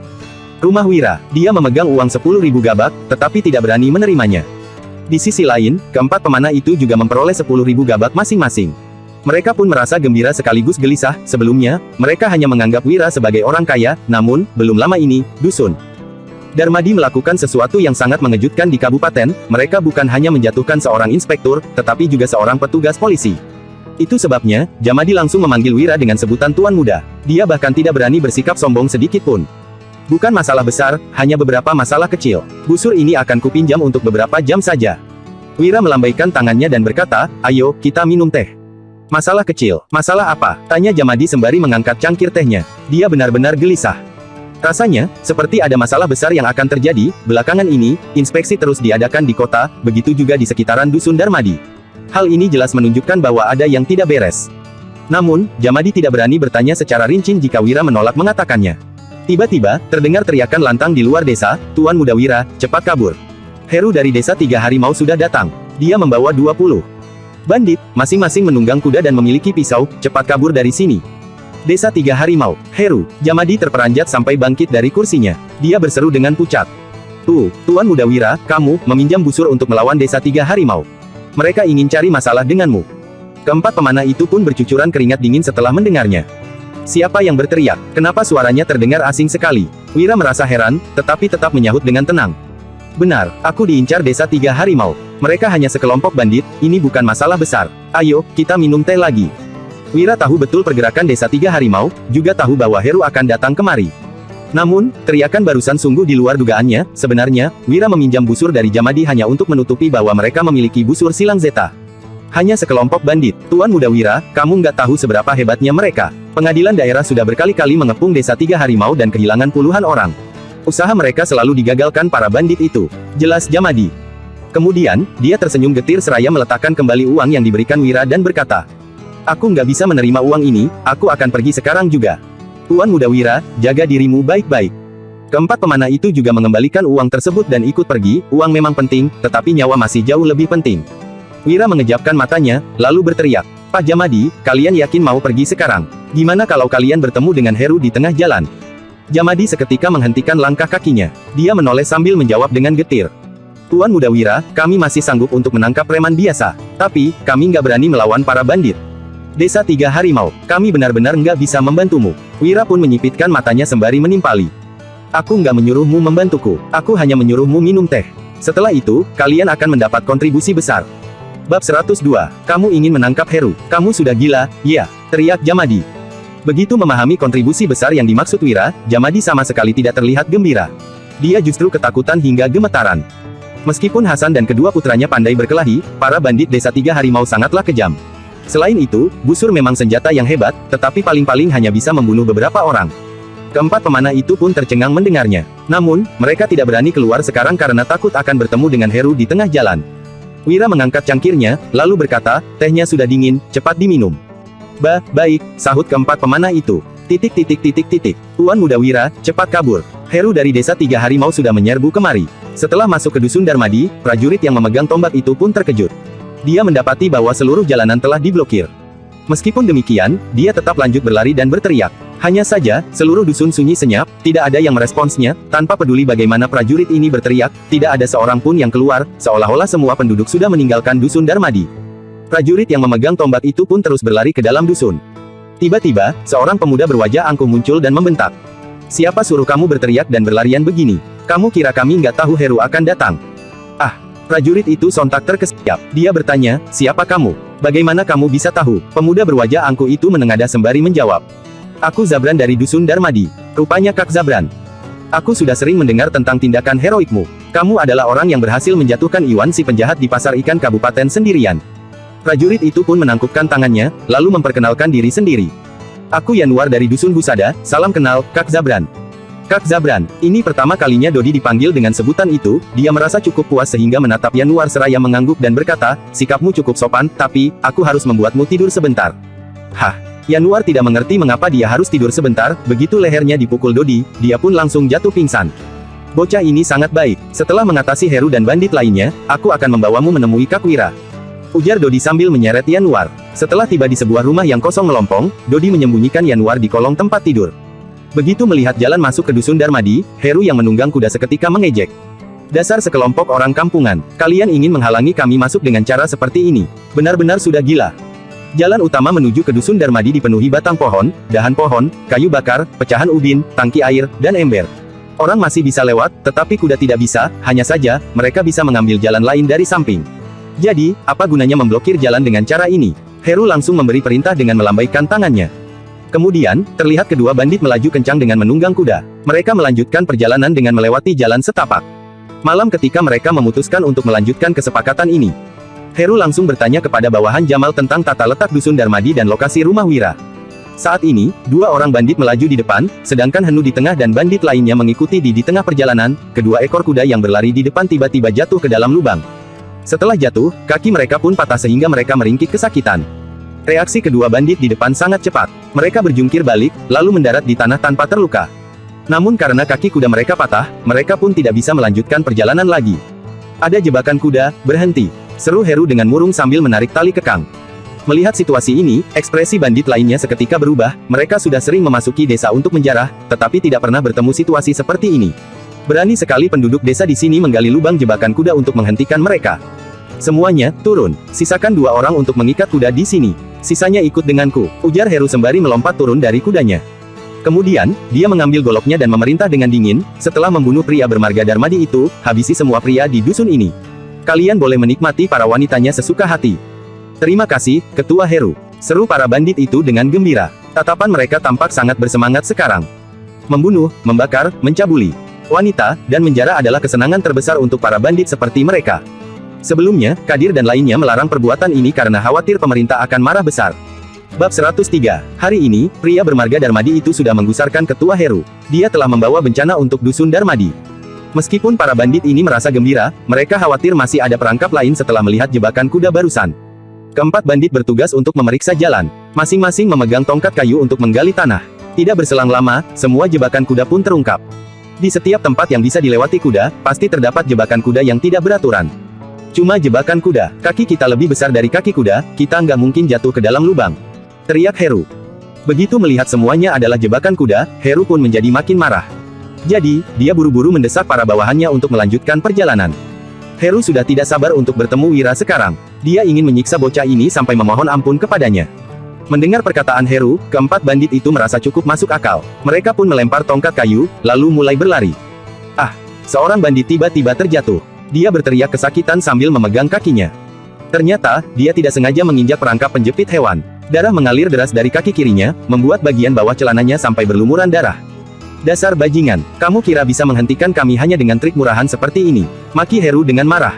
Speaker 1: rumah Wira. Dia memegang uang 10.000 gabak, tetapi tidak berani menerimanya. Di sisi lain, keempat pemanah itu juga memperoleh 10.000 gabak masing-masing. Mereka pun merasa gembira sekaligus gelisah. Sebelumnya, mereka hanya menganggap Wira sebagai orang kaya, namun, belum lama ini, dusun Darmadi melakukan sesuatu yang sangat mengejutkan di kabupaten. Mereka bukan hanya menjatuhkan seorang inspektur, tetapi juga seorang petugas polisi. Itu sebabnya, Jamadi langsung memanggil Wira dengan sebutan Tuan Muda. Dia bahkan tidak berani bersikap sombong sedikit pun. "Bukan masalah besar, hanya beberapa masalah kecil. Busur ini akan kupinjam untuk beberapa jam saja." Wira melambaikan tangannya dan berkata, "Ayo, kita minum teh." "Masalah kecil, masalah apa?" tanya Jamadi sembari mengangkat cangkir tehnya. Dia benar-benar gelisah. Rasanya, seperti ada masalah besar yang akan terjadi. Belakangan ini, inspeksi terus diadakan di kota, begitu juga di sekitaran dusun Darmadi. Hal ini jelas menunjukkan bahwa ada yang tidak beres. Namun, Jamadi tidak berani bertanya secara rinci jika Wira menolak mengatakannya. Tiba-tiba, terdengar teriakan lantang di luar desa, "Tuan Muda Wira, cepat kabur. Heru dari desa 3 harimau sudah datang. Dia membawa 20 bandit, masing-masing menunggang kuda dan memiliki pisau, cepat kabur dari sini." Desa 3 harimau, Heru. Jamadi terperanjat sampai bangkit dari kursinya. Dia berseru dengan pucat. Tuan Muda Wira, kamu, meminjam busur untuk melawan desa 3 harimau. Mereka ingin cari masalah denganmu." Keempat pemanah itu pun bercucuran keringat dingin setelah mendengarnya. Siapa yang berteriak? Kenapa suaranya terdengar asing sekali? Wira merasa heran, tetapi tetap menyahut dengan tenang. "Benar, aku diincar desa 3 harimau. Mereka hanya sekelompok bandit, ini bukan masalah besar. Ayo, kita minum teh lagi." Wira tahu betul pergerakan desa 3 harimau, juga tahu bahwa Heru akan datang kemari. Namun, teriakan barusan sungguh di luar dugaannya. Sebenarnya, Wira meminjam busur dari Jamadi hanya untuk menutupi bahwa mereka memiliki busur silang Zeta. Hanya sekelompok bandit. "Tuan Muda Wira, kamu nggak tahu seberapa hebatnya mereka. Pengadilan daerah sudah berkali-kali mengepung desa 3 harimau dan kehilangan puluhan orang. Usaha mereka selalu digagalkan para bandit itu," jelas Jamadi. Kemudian, dia tersenyum getir seraya meletakkan kembali uang yang diberikan Wira dan berkata, "Aku nggak bisa menerima uang ini, aku akan pergi sekarang juga. Tuan Muda Wira, jaga dirimu baik-baik." Keempat pemanah itu juga mengembalikan uang tersebut dan ikut pergi. Uang memang penting, tetapi nyawa masih jauh lebih penting. Wira mengejapkan matanya, lalu berteriak, "Pak Jamadi, kalian yakin mau pergi sekarang? Gimana kalau kalian bertemu dengan Heru di tengah jalan?" Jamadi seketika menghentikan langkah kakinya. Dia menoleh sambil menjawab dengan getir, "Tuan Muda Wira, kami masih sanggup untuk menangkap preman biasa. Tapi, kami nggak berani melawan para bandit. Desa 3 harimau, kami benar-benar nggak bisa membantumu." Wira pun menyipitkan matanya sembari menimpali. "Aku nggak menyuruhmu membantuku. Aku hanya menyuruhmu minum teh. Setelah itu, kalian akan mendapat kontribusi besar." Bab 102. Kamu ingin menangkap Heru. Kamu sudah gila, ya, teriak Jamadi. Begitu memahami kontribusi besar yang dimaksud Wira, Jamadi sama sekali tidak terlihat gembira. Dia justru ketakutan hingga gemetaran. Meskipun Hasan dan kedua putranya pandai berkelahi, para bandit desa Tiga Harimau sangatlah kejam. Selain itu, busur memang senjata yang hebat, tetapi paling-paling hanya bisa membunuh beberapa orang. Keempat pemanah itu pun tercengang mendengarnya. Namun, mereka tidak berani keluar sekarang karena takut akan bertemu dengan Heru di tengah jalan. Wira mengangkat cangkirnya, lalu berkata, tehnya sudah dingin, cepat diminum. Baik, sahut keempat pemanah itu. Tuan muda Wira, cepat kabur. Heru dari desa Tiga Harimau sudah menyerbu kemari. Setelah masuk ke dusun Darmadi, prajurit yang memegang tombak itu pun terkejut. Dia mendapati bahwa seluruh jalanan telah diblokir. Meskipun demikian, dia tetap lanjut berlari dan berteriak. Hanya saja, seluruh dusun sunyi senyap, tidak ada yang meresponsnya, tanpa peduli bagaimana prajurit ini berteriak, tidak ada seorang pun yang keluar, seolah-olah semua penduduk sudah meninggalkan dusun Darmadi. Prajurit yang memegang tombak itu pun terus berlari ke dalam dusun. Tiba-tiba, seorang pemuda berwajah angkuh muncul dan membentak. Siapa suruh kamu berteriak dan berlarian begini? Kamu kira kami nggak tahu Heru akan datang? Ah, prajurit itu sontak terkesiap. Dia bertanya, siapa kamu? Bagaimana kamu bisa tahu? Pemuda berwajah angkuh itu menengadah sembari menjawab. Aku Zabran dari dusun Darmadi. Rupanya Kak Zabran. Aku sudah sering mendengar tentang tindakan heroikmu. Kamu adalah orang yang berhasil menjatuhkan Iwan si penjahat di pasar ikan kabupaten sendirian. Prajurit itu pun menangkupkan tangannya, lalu memperkenalkan diri sendiri. Aku Yanuar dari dusun Husada, salam kenal, Kak Zabran. Kak Zabran, ini pertama kalinya Dodi dipanggil dengan sebutan itu, dia merasa cukup puas sehingga menatap Yanuar seraya mengangguk dan berkata, sikapmu cukup sopan, tapi, aku harus membuatmu tidur sebentar. Hah? Yanuar tidak mengerti mengapa dia harus tidur sebentar, begitu lehernya dipukul Dodi, dia pun langsung jatuh pingsan. Bocah ini sangat baik, setelah mengatasi Heru dan bandit lainnya, aku akan membawamu menemui Kak Wira. Ujar Dodi sambil menyeret Yanuar. Setelah tiba di sebuah rumah yang kosong melompong, Dodi menyembunyikan Yanuar di kolong tempat tidur. Begitu melihat jalan masuk ke dusun Darmadi, Heru yang menunggang kuda seketika mengejek. Dasar sekelompok orang kampungan, kalian ingin menghalangi kami masuk dengan cara seperti ini. Benar-benar sudah gila. Jalan utama menuju ke dusun Darmadi dipenuhi batang pohon, dahan pohon, kayu bakar, pecahan ubin, tangki air, dan ember. Orang masih bisa lewat, tetapi kuda tidak bisa, hanya saja, mereka bisa mengambil jalan lain dari samping. Jadi, apa gunanya memblokir jalan dengan cara ini? Heru langsung memberi perintah dengan melambaikan tangannya. Kemudian, terlihat kedua bandit melaju kencang dengan menunggang kuda. Mereka melanjutkan perjalanan dengan melewati jalan setapak. Malam ketika mereka memutuskan untuk melanjutkan kesepakatan ini, Heru langsung bertanya kepada bawahan Jamal tentang tata letak dusun Darmadi dan lokasi rumah Wira. Saat ini, dua orang bandit melaju di depan, sedangkan Henu di tengah dan bandit lainnya mengikuti di tengah perjalanan. Kedua ekor kuda yang berlari di depan tiba-tiba jatuh ke dalam lubang. Setelah jatuh, kaki mereka pun patah sehingga mereka meringkik kesakitan. Reaksi kedua bandit di depan sangat cepat. Mereka berjungkir balik, lalu mendarat di tanah tanpa terluka. Namun karena kaki kuda mereka patah, mereka pun tidak bisa melanjutkan perjalanan lagi. Ada jebakan kuda, berhenti. Seru Heru dengan murung sambil menarik tali kekang. Melihat situasi ini, ekspresi bandit lainnya seketika berubah. Mereka sudah sering memasuki desa untuk menjarah, tetapi tidak pernah bertemu situasi seperti ini. Berani sekali penduduk desa di sini menggali lubang jebakan kuda untuk menghentikan mereka. Semuanya, turun. Sisakan dua orang untuk mengikat kuda di sini. Sisanya ikut denganku, ujar Heru sembari melompat turun dari kudanya. Kemudian, dia mengambil goloknya dan memerintah dengan dingin, setelah membunuh pria bermarga Darmadi itu, habisi semua pria di dusun ini. Kalian boleh menikmati para wanitanya sesuka hati. Terima kasih, Ketua Heru. Seru para bandit itu dengan gembira. Tatapan mereka tampak sangat bersemangat sekarang. Membunuh, membakar, mencabuli wanita, dan menjara adalah kesenangan terbesar untuk para bandit seperti mereka. Sebelumnya, Kadir dan lainnya melarang perbuatan ini karena khawatir pemerintah akan marah besar. Bab 103. Hari ini, pria bermarga Darmadi itu sudah menggusarkan Ketua Heru. Dia telah membawa bencana untuk dusun Darmadi. Meskipun para bandit ini merasa gembira, mereka khawatir masih ada perangkap lain setelah melihat jebakan kuda barusan. Keempat bandit bertugas untuk memeriksa jalan. Masing-masing memegang tongkat kayu untuk menggali tanah. Tidak berselang lama, semua jebakan kuda pun terungkap. Di setiap tempat yang bisa dilewati kuda, pasti terdapat jebakan kuda yang tidak beraturan. Cuma jebakan kuda, kaki kita lebih besar dari kaki kuda, kita nggak mungkin jatuh ke dalam lubang. Teriak Heru. Begitu melihat semuanya adalah jebakan kuda, Heru pun menjadi makin marah. Jadi, dia buru-buru mendesak para bawahannya untuk melanjutkan perjalanan. Heru sudah tidak sabar untuk bertemu Wira sekarang. Dia ingin menyiksa bocah ini sampai memohon ampun kepadanya. Mendengar perkataan Heru, keempat bandit itu merasa cukup masuk akal. Mereka pun melempar tongkat kayu, lalu mulai berlari. Ah! Seorang bandit tiba-tiba terjatuh. Dia berteriak kesakitan sambil memegang kakinya. Ternyata, dia tidak sengaja menginjak perangkap penjepit hewan. Darah mengalir deras dari kaki kirinya, membuat bagian bawah celananya sampai berlumuran darah. Dasar bajingan, kamu kira bisa menghentikan kami hanya dengan trik murahan seperti ini? Maki Heru dengan marah.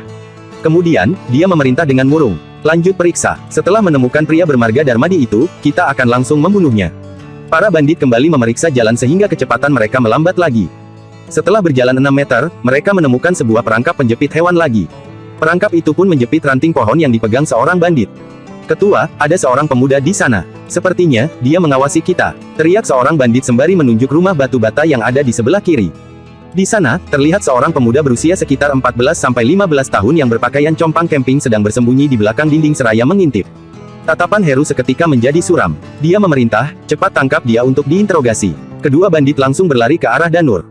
Speaker 1: Kemudian, dia memerintah dengan murung. Lanjut periksa. Setelah menemukan pria bermarga Darmadi itu, kita akan langsung membunuhnya. Para bandit kembali memeriksa jalan sehingga kecepatan mereka melambat lagi. Setelah berjalan 6 meter, mereka menemukan sebuah perangkap penjepit hewan lagi. Perangkap itu pun menjepit ranting pohon yang dipegang seorang bandit. Ketua, ada seorang pemuda di sana. Sepertinya, dia mengawasi kita, teriak seorang bandit sembari menunjuk rumah batu bata yang ada di sebelah kiri. Di sana, terlihat seorang pemuda berusia sekitar 14-15 tahun yang berpakaian compang camping sedang bersembunyi di belakang dinding seraya mengintip. Tatapan Heru seketika menjadi suram. Dia memerintah, cepat tangkap dia untuk diinterogasi. Kedua bandit langsung berlari ke arah Danur.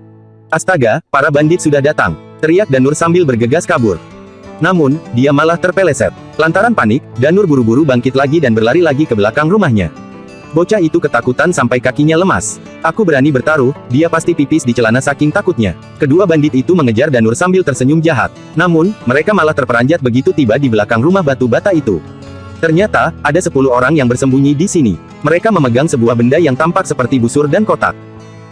Speaker 1: Astaga, para bandit sudah datang, teriak Danur sambil bergegas kabur. Namun, dia malah terpeleset. Lantaran panik, Danur buru-buru bangkit lagi dan berlari lagi ke belakang rumahnya. Bocah itu ketakutan sampai kakinya lemas. Aku berani bertaruh, dia pasti pipis di celana saking takutnya. Kedua bandit itu mengejar Danur sambil tersenyum jahat. Namun, mereka malah terperanjat begitu tiba di belakang rumah batu bata itu. Ternyata, ada 10 orang yang bersembunyi di sini. Mereka memegang sebuah benda yang tampak seperti busur dan kotak.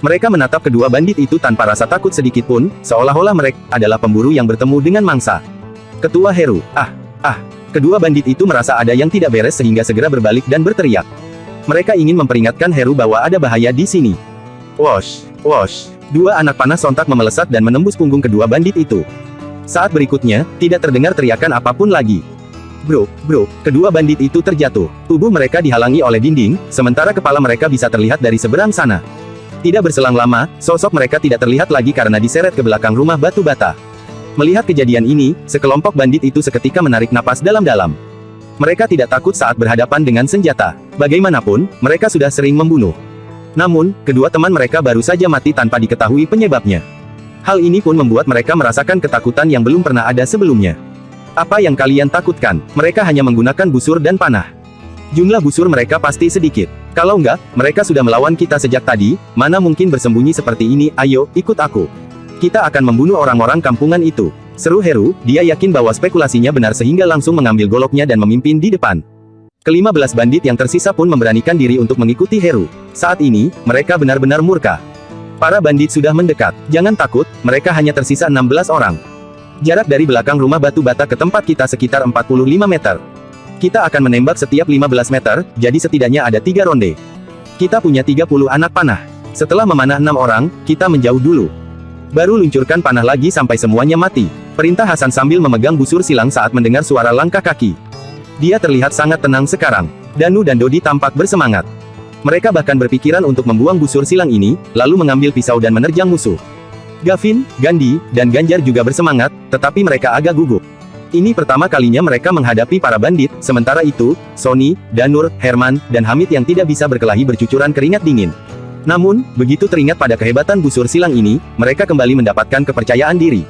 Speaker 1: Mereka menatap kedua bandit itu tanpa rasa takut sedikit pun, seolah-olah mereka adalah pemburu yang bertemu dengan mangsa. Ketua Heru, kedua bandit itu merasa ada yang tidak beres sehingga segera berbalik dan berteriak. Mereka ingin memperingatkan Heru bahwa ada bahaya di sini. Wosh, wosh. Dua anak panah sontak memelesat dan menembus punggung kedua bandit itu. Saat berikutnya, tidak terdengar teriakan apapun lagi. Bro, kedua bandit itu terjatuh. Tubuh mereka dihalangi oleh dinding, sementara kepala mereka bisa terlihat dari seberang sana. Tidak berselang lama, sosok mereka tidak terlihat lagi karena diseret ke belakang rumah batu bata. Melihat kejadian ini, sekelompok bandit itu seketika menarik napas dalam-dalam. Mereka tidak takut saat berhadapan dengan senjata. Bagaimanapun, mereka sudah sering membunuh. Namun, kedua teman mereka baru saja mati tanpa diketahui penyebabnya. Hal ini pun membuat mereka merasakan ketakutan yang belum pernah ada sebelumnya. Apa yang kalian takutkan? Mereka hanya menggunakan busur dan panah. Jumlah busur mereka pasti sedikit. Kalau enggak, mereka sudah melawan kita sejak tadi, mana mungkin bersembunyi seperti ini, ayo, ikut aku. Kita akan membunuh orang-orang kampungan itu. Seru Heru, dia yakin bahwa spekulasinya benar sehingga langsung mengambil goloknya dan memimpin di depan. Ke-15 bandit yang tersisa pun memberanikan diri untuk mengikuti Heru. Saat ini, mereka benar-benar murka. Para bandit sudah mendekat. Jangan takut, mereka hanya tersisa 16 orang. Jarak dari belakang rumah batu bata ke tempat kita sekitar 45 meter. Kita akan menembak setiap 15 meter, jadi setidaknya ada 3 ronde. Kita punya 30 anak panah. Setelah memanah 6 orang, kita menjauh dulu. Baru luncurkan panah lagi sampai semuanya mati. Perintah Hasan sambil memegang busur silang saat mendengar suara langkah kaki. Dia terlihat sangat tenang sekarang. Danu dan Dodi tampak bersemangat. Mereka bahkan berpikiran untuk membuang busur silang ini, lalu mengambil pisau dan menerjang musuh. Gavin, Gandhi, dan Ganjar juga bersemangat, tetapi mereka agak gugup. Ini pertama kalinya mereka menghadapi para bandit, sementara itu, Sony, Danur, Herman, dan Hamid yang tidak bisa berkelahi bercucuran keringat dingin. Namun, begitu teringat pada kehebatan busur silang ini, mereka kembali mendapatkan kepercayaan diri.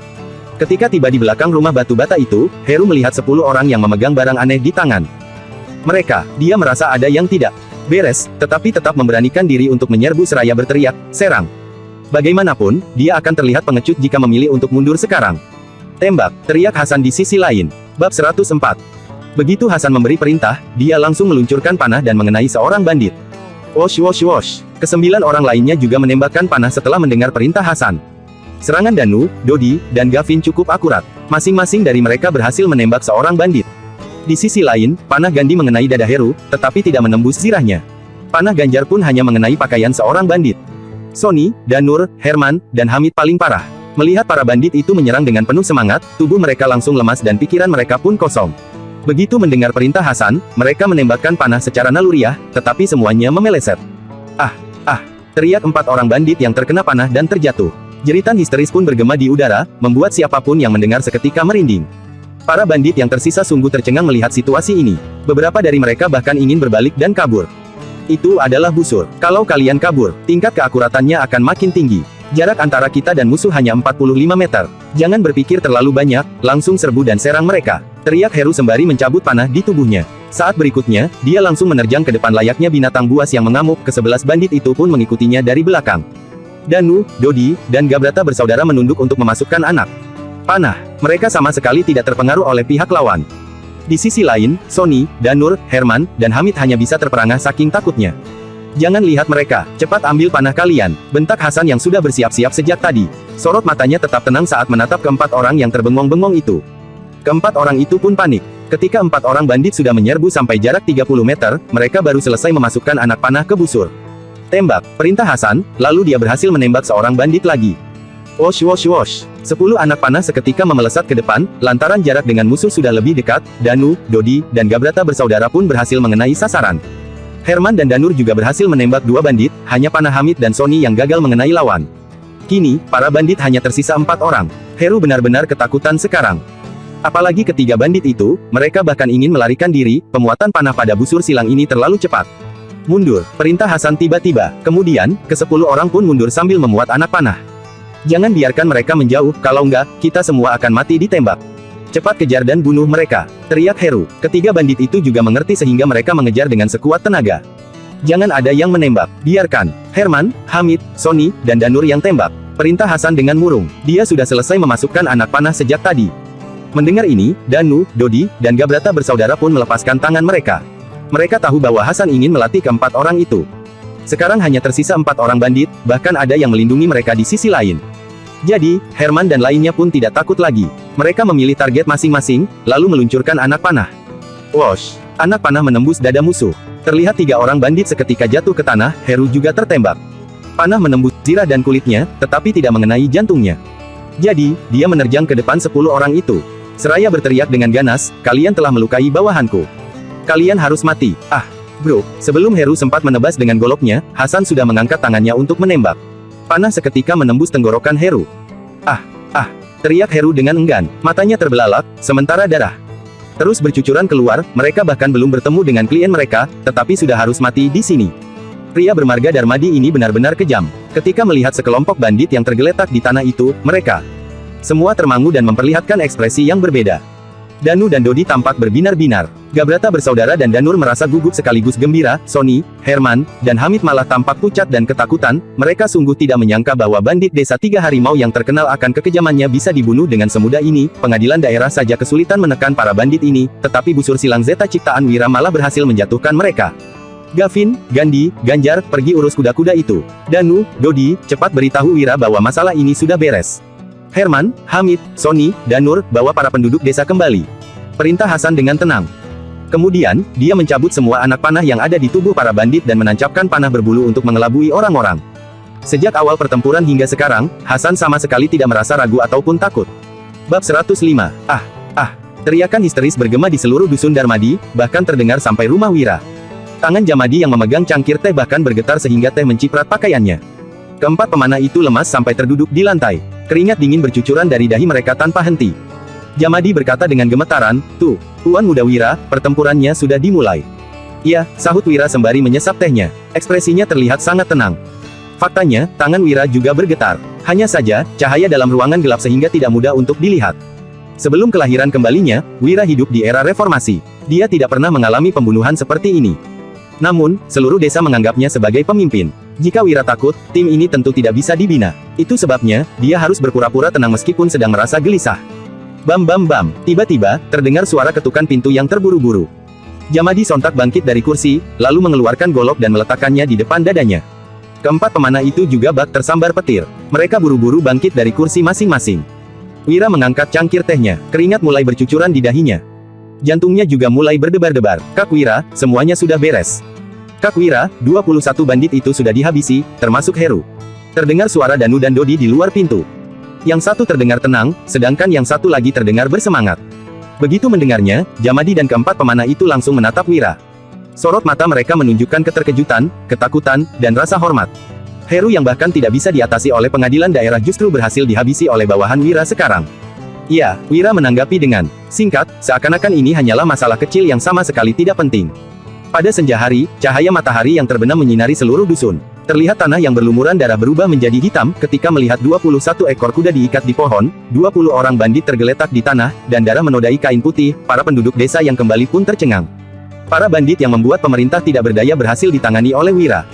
Speaker 1: Ketika tiba di belakang rumah batu bata itu, Heru melihat 10 orang yang memegang barang aneh di tangan. Dia merasa ada yang tidak beres, tetapi tetap memberanikan diri untuk menyerbu seraya berteriak, serang. Bagaimanapun, dia akan terlihat pengecut jika memilih untuk mundur sekarang. Tembak, teriak Hasan di sisi lain. Bab 104. Begitu Hasan memberi perintah, dia langsung meluncurkan panah dan mengenai seorang bandit. Wosh wosh wosh. Ke-9 orang lainnya juga menembakkan panah setelah mendengar perintah Hasan. Serangan Danu, Dodi, dan Gavin cukup akurat. Masing-masing dari mereka berhasil menembak seorang bandit. Di sisi lain, panah Gandhi mengenai dada Heru, tetapi tidak menembus zirahnya. Panah Ganjar pun hanya mengenai pakaian seorang bandit. Sony, Danur, Herman, dan Hamid paling parah. Melihat para bandit itu menyerang dengan penuh semangat, tubuh mereka langsung lemas dan pikiran mereka pun kosong. Begitu mendengar perintah Hasan, mereka menembakkan panah secara naluriah, tetapi semuanya memeleset. Teriak 4 orang bandit yang terkena panah dan terjatuh. Jeritan histeris pun bergema di udara, membuat siapapun yang mendengar seketika merinding. Para bandit yang tersisa sungguh tercengang melihat situasi ini. Beberapa dari mereka bahkan ingin berbalik dan kabur. Itu adalah busur. Kalau kalian kabur, tingkat keakuratannya akan makin tinggi. Jarak antara kita dan musuh hanya 45 meter. Jangan berpikir terlalu banyak, langsung serbu dan serang mereka. Teriak Heru sembari mencabut panah di tubuhnya. Saat berikutnya, dia langsung menerjang ke depan layaknya binatang buas yang mengamuk. Ke-11 bandit itu pun mengikutinya dari belakang. Danu, Dodi, dan Gabrata bersaudara menunduk untuk memasukkan anak panah. Mereka sama sekali tidak terpengaruh oleh pihak lawan. Di sisi lain, Sony, Danur, Herman, dan Hamid hanya bisa terperangah saking takutnya. "Jangan lihat mereka, cepat ambil panah kalian," bentak Hasan yang sudah bersiap-siap sejak tadi. Sorot matanya tetap tenang saat menatap keempat orang yang terbengong-bengong itu. Keempat orang itu pun panik. Ketika 4 orang bandit sudah menyerbu sampai jarak 30 meter, mereka baru selesai memasukkan anak panah ke busur. "Tembak," perintah Hasan, lalu dia berhasil menembak seorang bandit lagi. Wosh wosh wosh. 10 anak panah seketika memelesat ke depan, lantaran jarak dengan musuh sudah lebih dekat. Danu, Dodi, dan Gabrata bersaudara pun berhasil mengenai sasaran. Herman dan Danur juga berhasil menembak 2 bandit, hanya panah Hamid dan Sony yang gagal mengenai lawan. Kini, para bandit hanya tersisa 4 orang. Heru benar-benar ketakutan sekarang. Apalagi ketiga bandit itu, mereka bahkan ingin melarikan diri. Pemuatan panah pada busur silang ini terlalu cepat. "Mundur," perintah Hasan tiba-tiba. Kemudian, ke-10 orang pun mundur sambil memuat anak panah. "Jangan biarkan mereka menjauh, kalau enggak, kita semua akan mati ditembak. Cepat kejar dan bunuh mereka," teriak Heru. Ketiga bandit itu juga mengerti sehingga mereka mengejar dengan sekuat tenaga. "Jangan ada yang menembak, biarkan Herman, Hamid, Sony, dan Danur yang tembak," perintah Hasan dengan murung. Dia sudah selesai memasukkan anak panah sejak tadi. Mendengar ini, Danu, Dodi, dan Gabrata bersaudara pun melepaskan tangan mereka. Mereka tahu bahwa Hasan ingin melatih keempat orang itu. Sekarang hanya tersisa 4 orang bandit, bahkan ada yang melindungi mereka di sisi lain. Jadi, Herman dan lainnya pun tidak takut lagi. Mereka memilih target masing-masing, lalu meluncurkan anak panah. Wosh! Anak panah menembus dada musuh. Terlihat 3 orang bandit seketika jatuh ke tanah. Heru juga tertembak. Panah menembus zirah dan kulitnya, tetapi tidak mengenai jantungnya. Jadi, dia menerjang ke depan 10 orang itu. Seraya berteriak dengan ganas, "Kalian telah melukai bawahanku. Kalian harus mati." "Ah, bro!" Sebelum Heru sempat menebas dengan goloknya, Hasan sudah mengangkat tangannya untuk menembak. Panah seketika menembus tenggorokan Heru. "Ah, ah!" teriak Heru dengan enggan. Matanya terbelalak, sementara darah terus bercucuran keluar. Mereka bahkan belum bertemu dengan klien mereka, tetapi sudah harus mati di sini. Pria bermarga Darmadi ini benar-benar kejam. Ketika melihat sekelompok bandit yang tergeletak di tanah itu, mereka semua termangu dan memperlihatkan ekspresi yang berbeda. Danu dan Dodi tampak berbinar-binar. Gabrata bersaudara dan Danur merasa gugup sekaligus gembira. Sony, Herman, dan Hamid malah tampak pucat dan ketakutan. Mereka sungguh tidak menyangka bahwa bandit desa 3 harimau yang terkenal akan kekejamannya bisa dibunuh dengan semudah ini. Pengadilan daerah saja kesulitan menekan para bandit ini, tetapi busur silang Zeta ciptaan Wira malah berhasil menjatuhkan mereka. "Gavin, Gandhi, Ganjar, pergi urus kuda-kuda itu. Danu, Dodi, cepat beritahu Wira bahwa masalah ini sudah beres. Herman, Hamid, Sony, Danur, bawa para penduduk desa kembali," perintah Hasan dengan tenang. Kemudian, dia mencabut semua anak panah yang ada di tubuh para bandit dan menancapkan panah berbulu untuk mengelabui orang-orang. Sejak awal pertempuran hingga sekarang, Hasan sama sekali tidak merasa ragu ataupun takut. Bab 105. "Ah! Ah!" Teriakan histeris bergema di seluruh dusun Darmadi, bahkan terdengar sampai rumah Wira. Tangan Jamadi yang memegang cangkir teh bahkan bergetar sehingga teh menciprat pakaiannya. Keempat pemanah itu lemas sampai terduduk di lantai. Keringat dingin bercucuran dari dahi mereka tanpa henti. Jamadi berkata dengan gemetaran, "Tuh, Tuan Muda Wira, pertempurannya sudah dimulai." "Iya," sahut Wira sembari menyesap tehnya. Ekspresinya terlihat sangat tenang. Faktanya, tangan Wira juga bergetar. Hanya saja, cahaya dalam ruangan gelap sehingga tidak mudah untuk dilihat. Sebelum kelahiran kembalinya, Wira hidup di era reformasi. Dia tidak pernah mengalami pembunuhan seperti ini. Namun, seluruh desa menganggapnya sebagai pemimpin. Jika Wira takut, tim ini tentu tidak bisa dibina. Itu sebabnya, dia harus berpura-pura tenang meskipun sedang merasa gelisah. Bam bam bam. Tiba-tiba, terdengar suara ketukan pintu yang terburu-buru. Jamadi sontak bangkit dari kursi, lalu mengeluarkan golok dan meletakkannya di depan dadanya. Keempat pemanah itu juga bak tersambar petir. Mereka buru-buru bangkit dari kursi masing-masing. Wira mengangkat cangkir tehnya, keringat mulai bercucuran di dahinya. Jantungnya juga mulai berdebar-debar. "Kak Wira, semuanya sudah beres." "Kak Wira, 21 bandit itu sudah dihabisi, termasuk Heru." Terdengar suara Danu dan Dodi di luar pintu. Yang satu terdengar tenang, sedangkan yang satu lagi terdengar bersemangat. Begitu mendengarnya, Jamadi dan keempat pemanah itu langsung menatap Wira. Sorot mata mereka menunjukkan keterkejutan, ketakutan, dan rasa hormat. Heru yang bahkan tidak bisa diatasi oleh pengadilan daerah justru berhasil dihabisi oleh bawahan Wira sekarang. "Iya," Wira menanggapi dengan singkat, seakan-akan ini hanyalah masalah kecil yang sama sekali tidak penting. Pada senja hari, cahaya matahari yang terbenam menyinari seluruh dusun. Terlihat tanah yang berlumuran darah berubah menjadi hitam ketika melihat 21 ekor kuda diikat di pohon, 20 orang bandit tergeletak di tanah, dan darah menodai kain putih. Para penduduk desa yang kembali pun tercengang. Para bandit yang membuat pemerintah tidak berdaya berhasil ditangani oleh Wira.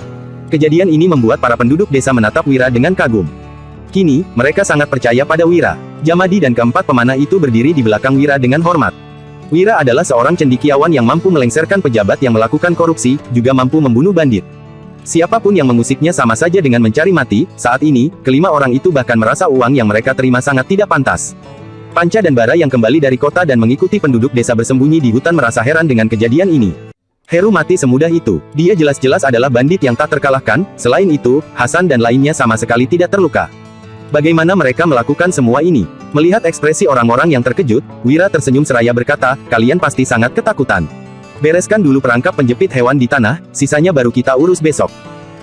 Speaker 1: Kejadian ini membuat para penduduk desa menatap Wira dengan kagum. Kini, mereka sangat percaya pada Wira. Jamadi dan keempat pemanah itu berdiri di belakang Wira dengan hormat. Wira adalah seorang cendekiawan yang mampu melengsarkan pejabat yang melakukan korupsi, juga mampu membunuh bandit. Siapapun yang mengusiknya sama saja dengan mencari mati. Saat ini, kelima orang itu bahkan merasa uang yang mereka terima sangat tidak pantas. Panca dan Bara yang kembali dari kota dan mengikuti penduduk desa bersembunyi di hutan merasa heran dengan kejadian ini. Heru mati semudah itu. Dia jelas-jelas adalah bandit yang tak terkalahkan. Selain itu, Hasan dan lainnya sama sekali tidak terluka. Bagaimana mereka melakukan semua ini? Melihat ekspresi orang-orang yang terkejut, Wira tersenyum seraya berkata, kalian pasti sangat ketakutan. Bereskan dulu perangkap penjepit hewan di tanah, sisanya baru kita urus besok.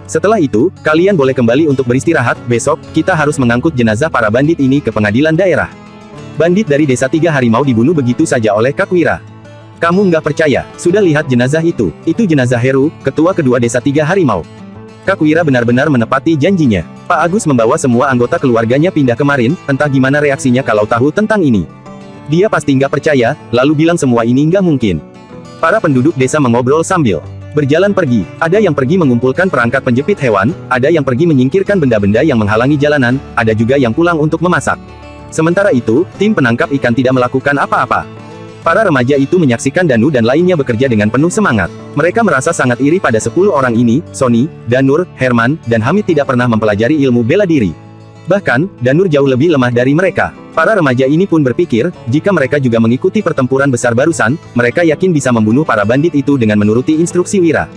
Speaker 1: Setelah itu, kalian boleh kembali untuk beristirahat. Besok, kita harus mengangkut jenazah para bandit ini ke pengadilan daerah. Bandit dari desa Tiga Harimau dibunuh begitu saja oleh Kak Wira. Kamu nggak percaya, sudah lihat jenazah itu? Itu jenazah Heru, ketua kedua desa Tiga Harimau. Kak Wira benar-benar menepati janjinya. Pak Agus membawa semua anggota keluarganya pindah kemarin, entah gimana reaksinya kalau tahu tentang ini. Dia pasti nggak percaya, lalu bilang semua ini nggak mungkin. Para penduduk desa mengobrol sambil berjalan pergi. Ada yang pergi mengumpulkan perangkat penjepit hewan, ada yang pergi menyingkirkan benda-benda yang menghalangi jalanan, ada juga yang pulang untuk memasak. Sementara itu, tim penangkap ikan tidak melakukan apa-apa. Para remaja itu menyaksikan Danu dan lainnya bekerja dengan penuh semangat. Mereka merasa sangat iri pada 10 orang ini. Sony, Danur, Herman, dan Hamid tidak pernah mempelajari ilmu bela diri. Bahkan, Danur jauh lebih lemah dari mereka. Para remaja ini pun berpikir, jika mereka juga mengikuti pertempuran besar barusan, mereka yakin bisa membunuh para bandit itu dengan menuruti instruksi Wira.